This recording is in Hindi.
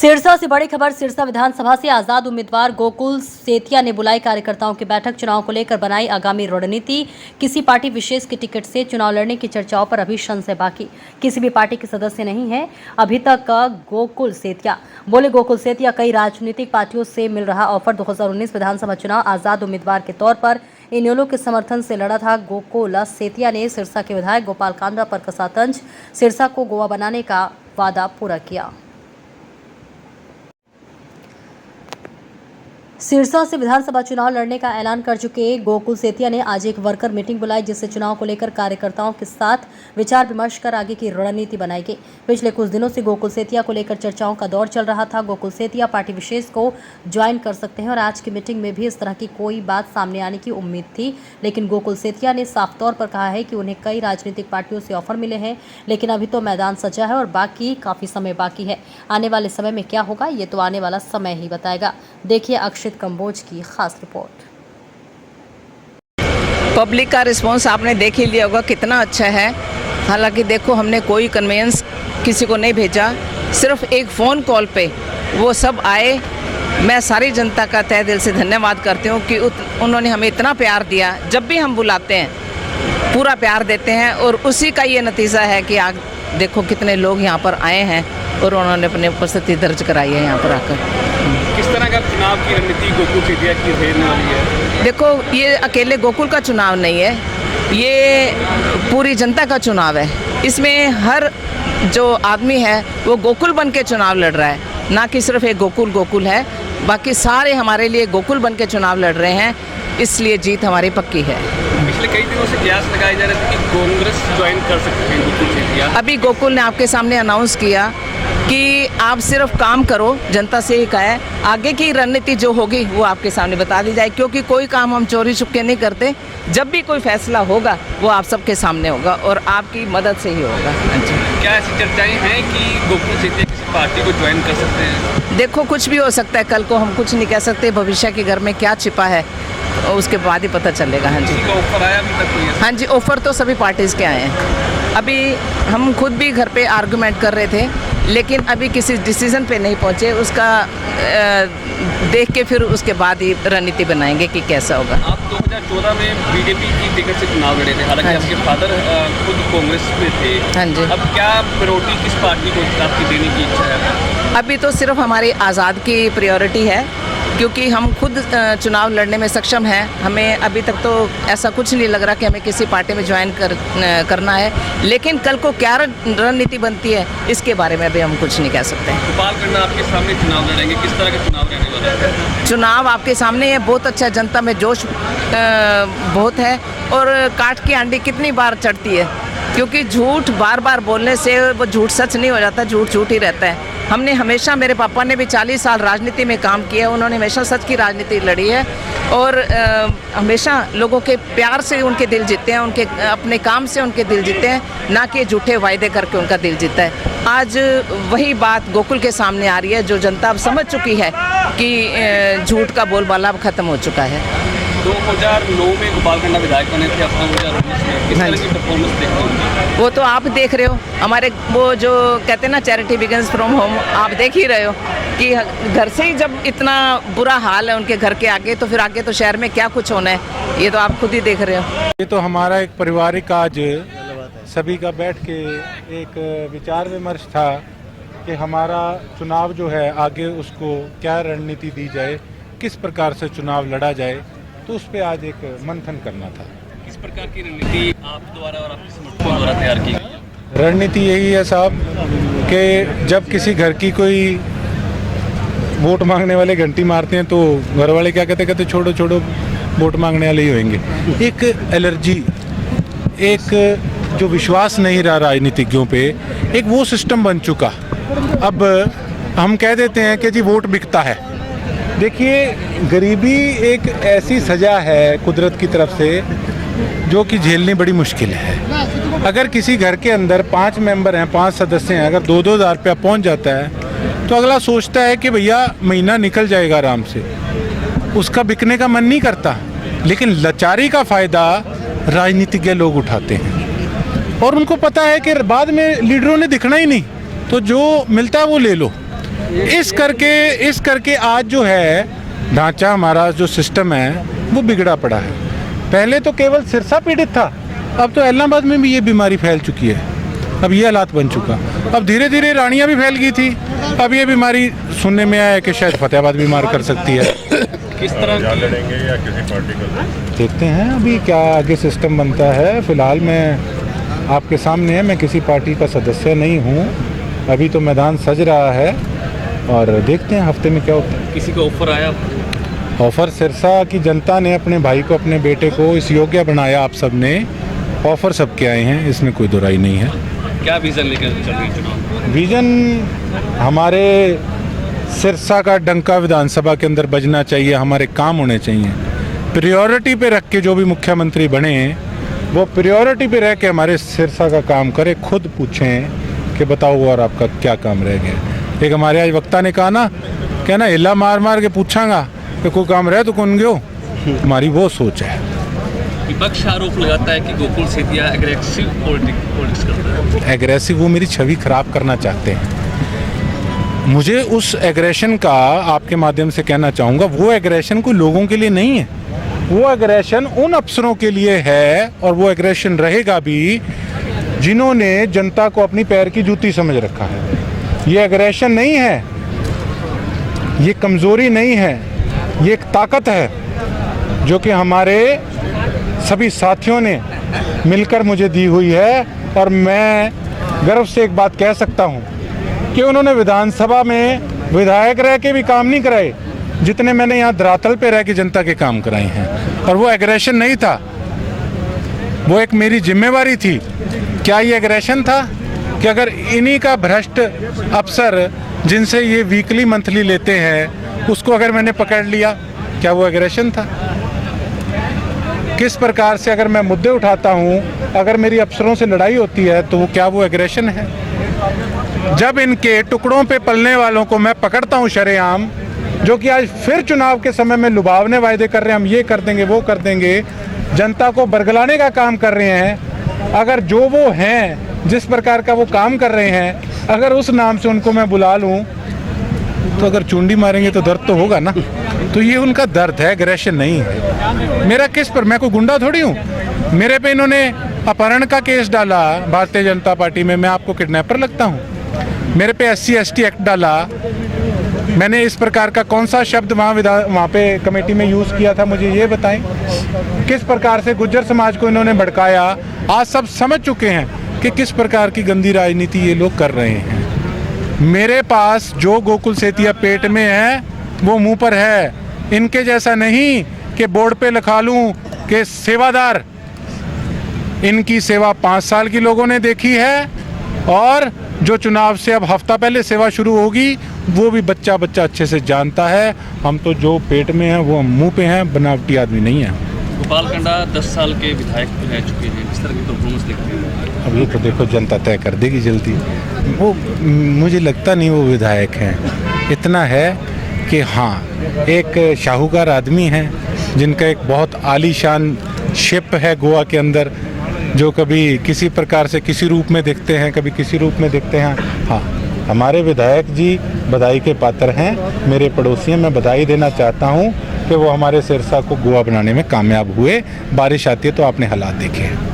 सिरसा से बड़ी खबर। सिरसा विधानसभा से आजाद उम्मीदवार गोकुल सेतिया ने बुलाई कार्यकर्ताओं की बैठक। चुनाव को लेकर बनाई आगामी रणनीति। किसी पार्टी विशेष के टिकट से चुनाव लड़ने की चर्चाओं पर अभी संशय बाकी। किसी भी पार्टी के सदस्य नहीं है अभी तक गोकुल सेतिया। बोले गोकुल सेतिया कई राजनीतिक पार्टियों से मिल रहा ऑफर। 2019 विधानसभा चुनाव आजाद उम्मीदवार के तौर पर इनेलो के समर्थन से लड़ा था। गोकुल सेतिया ने सिरसा के विधायक गोपाल कांडा पर कसा तंज। सिरसा को गोवा बनाने का वादा पूरा किया। सिरसा से विधानसभा चुनाव लड़ने का ऐलान कर चुके गोकुल सेतिया ने आज एक वर्कर मीटिंग बुलाई, जिससे चुनाव को लेकर कार्यकर्ताओं के साथ विचार विमर्श कर आगे की रणनीति बनाई गई। पिछले कुछ दिनों से गोकुल सेतिया को लेकर चर्चाओं का दौर चल रहा था। गोकुल सेतिया पार्टी विशेष को ज्वाइन कर सकते हैं और आज की मीटिंग में भी इस तरह की कोई बात सामने आने की उम्मीद थी, लेकिन गोकुल सेतिया ने साफ तौर पर कहा है कि उन्हें कई राजनीतिक पार्टियों से ऑफर मिले हैं, लेकिन अभी तो मैदान सजा है और बाकी काफी समय बाकी है। आने वाले समय में क्या होगा ये तो आने वाला समय ही बताएगा। देखिए अक्षित कंबोज की खास रिपोर्ट। पब्लिक का रिस्पांस आपने देख ही लिया होगा कितना अच्छा है। हालांकि देखो हमने कोई कन्वेंस किसी को नहीं भेजा, सिर्फ एक फ़ोन कॉल पे वो सब आए। मैं सारी जनता का तहे दिल से धन्यवाद करती हूँ कि उन्होंने हमें इतना प्यार दिया। जब भी हम बुलाते हैं पूरा प्यार देते हैं और उसी का ये नतीजा है कि आज देखो कितने लोग यहाँ पर आए हैं और उन्होंने अपनी उपस्थिति दर्ज कराई है यहाँ पर आकर। किस तरह का चुनाव की रणनीति गोकुल सेतिया की रहने वाली है? देखो ये अकेले गोकुल का चुनाव नहीं है, ये पूरी जनता का चुनाव है। इसमें हर जो आदमी है वो गोकुल बन के चुनाव लड़ रहा है, ना कि सिर्फ एक गोकुल है। बाकी सारे हमारे लिए गोकुल बन के चुनाव लड़ रहे हैं, इसलिए जीत हमारी पक्की है। पिछले कई दिनों से कयास लगाए जा रहे थे कि कांग्रेस ज्वाइन कर सकते हैं गोकुल सेतिया। अभी गोकुल ने आपके सामने अनाउंस किया कि आप सिर्फ काम करो, जनता से ही कहा है। आगे की रणनीति जो होगी वो आपके सामने बता दी जाए, क्योंकि कोई काम हम चोरी छुपके नहीं करते। जब भी कोई फैसला होगा वो आप सबके सामने होगा और आपकी मदद से ही होगा। क्या ऐसी चर्चाएं हैं कि गोकुल सेतिया किसी पार्टी को ज्वाइन कर सकते हैं? देखो कुछ भी हो सकता है, कल को हम कुछ नहीं कह सकते। भविष्य के घर में क्या छिपा है उसके बाद ही पता चलेगा। हाँ जी, ऑफर आया अभी तक? हाँ जी, ऑफर तो सभी पार्टीज़ के आए हैं। अभी हम खुद भी घर पे आर्गूमेंट कर रहे थे, लेकिन अभी किसी डिसीजन पे नहीं पहुंचे। उसका देख के फिर उसके बाद ही रणनीति बनाएंगे कि कैसा होगा। आप 2014 में बीजेपी की टिकट से चुनाव लड़े थे, हालांकि हाँ आपके फादर खुद कांग्रेस में थे। हाँ जी। अब क्या प्रायोरिटी किस पार्टी को आपकी देने की इच्छा है? अभी तो सिर्फ हमारी आज़ाद की प्रायोरिटी है, क्योंकि हम खुद चुनाव लड़ने में सक्षम हैं। हमें अभी तक तो ऐसा कुछ नहीं लग रहा कि हमें किसी पार्टी में ज्वाइन करना है, लेकिन कल को क्या रणनीति बनती है इसके बारे में भी हम कुछ नहीं कह सकते। गोपाल कांडा आपके सामने चुनाव लड़ेंगे, किस तरह का चुनाव रहने वाला है? चुनाव आपके सामने है, बहुत अच्छा। जनता में जोश बहुत है और काट की आंडी कितनी बार चढ़ती है, क्योंकि झूठ बार बार बोलने से वो झूठ सच नहीं हो जाता, झूठ झूठ ही रहता है। हमने हमेशा, मेरे पापा ने भी 40 साल राजनीति में काम किया, उन्होंने हमेशा सच की राजनीति लड़ी है और हमेशा लोगों के प्यार से उनके दिल जीते हैं, उनके अपने काम से उनके दिल जीते हैं, ना कि झूठे वायदे करके उनका दिल जीता है। आज वही बात गोकुल के सामने आ रही है, जो जनता अब समझ चुकी है कि झूठ का बोलबाला अब खत्म हो चुका है। 2009 में गोपाल कांडा विधायक बने थे, अपना 2019 में किस तरह की परफॉर्मेंस देखते हैं? वो तो आप देख रहे हो, हमारे वो जो कहते हैं ना चैरिटी बिगिंस फ्रॉम होम, आप देख ही रहे हो कि घर से ही जब इतना बुरा हाल है उनके घर के आगे, तो फिर आगे तो शहर में क्या कुछ होना है, ये तो आप खुद ही देख रहे हो। ये तो हमारा एक पारिवारिक आज सभी का बैठ के एक विचार विमर्श था कि हमारा चुनाव जो है आगे उसको क्या रणनीति दी जाए, किस प्रकार से चुनाव लड़ा जाए, तो उस पर आज एक मंथन करना था। किस प्रकार की रणनीति आप द्वारा और आपके समर्थकों द्वारा तैयार की गई है? रणनीति यही है साहब कि जब किसी घर की कोई वोट मांगने वाले घंटी मारते हैं तो घर वाले क्या कहते छोड़ो छोड़ो वोट मांगने वाले ही होंगे। एक एलर्जी, एक जो विश्वास नहीं रहा राजनीतिज्ञों पे, एक वो सिस्टम बन चुका। अब हम कह देते हैं कि जी वोट बिकता है। देखिए गरीबी एक ऐसी सज़ा है कुदरत की तरफ से जो कि झेलनी बड़ी मुश्किल है। अगर किसी घर के अंदर 5 मेंबर हैं, 5 सदस्य हैं, अगर 2-2 हज़ार रुपया पहुँच जाता है तो अगला सोचता है कि भैया महीना निकल जाएगा आराम से, उसका बिकने का मन नहीं करता। लेकिन लाचारी का फ़ायदा राजनीतिज्ञ लोग उठाते हैं और उनको पता है कि बाद में लीडरों ने दिखना ही नहीं, तो जो मिलता है वो ले लो। इस करके आज जो है ढांचा, हमारा जो सिस्टम है वो बिगड़ा पड़ा है। पहले तो केवल सिरसा पीड़ित था, अब तो इलाहाबाद में भी ये बीमारी फैल चुकी है। अब ये हालात बन चुका। अब धीरे धीरे रानियां भी फैल गई थी। अब ये बीमारी सुनने में आया है कि शायद फतेहाबाद बीमार कर सकती है। किस तरह की लड़ेंगे या किसी पार्टी का? देखते हैं अभी क्या आगे सिस्टम बनता है। फिलहाल मैं आपके सामने है, मैं किसी पार्टी का सदस्य नहीं हूँ। अभी तो मैदान सज रहा है और देखते हैं हफ्ते में क्या होता है। किसी का ऑफर आया? ऑफर सिरसा की जनता ने अपने भाई को, अपने बेटे को इस योग्य बनाया। आप सब ने ऑफर सबके आए हैं, इसमें कोई दुराई नहीं है। क्या विजन लेकर चल रही है चुनाव? विजन हमारे सिरसा का डंका विधानसभा के अंदर बजना चाहिए, हमारे काम होने चाहिए। प्रायोरिटी पे रख के जो भी मुख्यमंत्री बने वो प्रायोरिटी पे रह के हमारे सिरसा का काम करे। खुद पूछें कि बताओ और आपका क्या काम रह गया। एक हमारे आज वक्ता ने कहा ना, क्या ना हिला मार मार के पूछांगा कि कोई काम रहे तो कौन गयो। हमारी वो सोच है। विपक्ष आरोप लगाता है कि गोकुल सेतिया एग्रेसिव पॉलिटिक्स करता है। एग्रेसिव, वो मेरी छवि खराब करना चाहते हैं। मुझे उस एग्रेशन का आपके माध्यम से कहना चाहूँगा, वो एग्रेशन कोई लोगों के लिए नहीं है। वो एग्रेशन उन अफसरों के लिए है और वो एग्रेशन रहेगा भी जिन्होंने जनता को अपनी पैर की जूती समझ रखा है। ये एग्रेशन नहीं है, ये कमज़ोरी नहीं है, ये एक ताकत है जो कि हमारे सभी साथियों ने मिलकर मुझे दी हुई है। और मैं गर्व से एक बात कह सकता हूँ कि उन्होंने विधानसभा में विधायक रह के भी काम नहीं कराए जितने मैंने यहाँ धरातल पे रह के जनता के काम कराए हैं। और वो एग्रेशन नहीं था, वो एक मेरी जिम्मेवारी थी। क्या ये एग्रेशन था कि अगर इन्हीं का भ्रष्ट अफसर जिनसे ये वीकली मंथली लेते हैं उसको अगर मैंने पकड़ लिया, क्या वो एग्रेशन था? किस प्रकार से अगर मैं मुद्दे उठाता हूँ, अगर मेरी अफसरों से लड़ाई होती है तो वो क्या वो एग्रेशन है? जब इनके टुकड़ों पे पलने वालों को मैं पकड़ता हूँ शरेआम, जो कि आज फिर चुनाव के समय में लुभावने वायदे कर रहे हैं, हम ये कर देंगे वो कर देंगे, जनता को बरगलाने का काम कर रहे हैं। अगर जो वो हैं, जिस प्रकार का वो काम कर रहे हैं, अगर उस नाम से उनको मैं बुला लूँ तो अगर चुंडी मारेंगे तो दर्द तो होगा ना। तो ये उनका दर्द है, एग्रेशन नहीं है। मेरा किस पर, मैं कोई गुंडा थोड़ी हूँ। मेरे पे इन्होंने अपहरण का केस डाला भारतीय जनता पार्टी में, मैं आपको किडनैपर लगता हूँ? मेरे पे SC/ST एक्ट डाला, मैंने इस प्रकार का कौन सा शब्द वहाँ पे कमेटी में यूज़ किया था, मुझे ये बताएं। किस प्रकार से गुज्जर समाज को इन्होंने भड़काया, आज सब समझ चुके हैं कि किस प्रकार की गंदी राजनीति ये लोग कर रहे हैं। मेरे पास जो गोकुल सेतिया पेट में है वो मुंह पर है। इनके जैसा नहीं कि बोर्ड पे लिखा लूँ कि सेवादार। इनकी सेवा 5 साल की लोगों ने देखी है और जो चुनाव से अब हफ्ता पहले सेवा शुरू होगी वो भी बच्चा बच्चा अच्छे से जानता है। हम तो जो पेट में है वो मुंह पे हैं, बनावटी आदमी नहीं है। गोपाल कंडा 10 साल के विधायक रह चुके हैं, किस तरह की परफॉर्मेंस देखते हैं? अब ये तो देखो जनता तय कर देगी जल्दी। वो मुझे लगता नहीं वो विधायक हैं। इतना है कि हाँ, एक शाहूकार आदमी हैं जिनका एक बहुत आलीशान शिप है गोवा के अंदर, जो कभी किसी प्रकार से किसी रूप में दिखते हैं, कभी किसी रूप में दिखते हैं। हाँ, हमारे विधायक जी बधाई के पात्र हैं, मेरे पड़ोसी हैं। मैं बधाई देना चाहता हूँ कि वो हमारे सिरसा को गोवा बनाने में कामयाब हुए। बारिश आती है तो आपने हालात देखे हैं।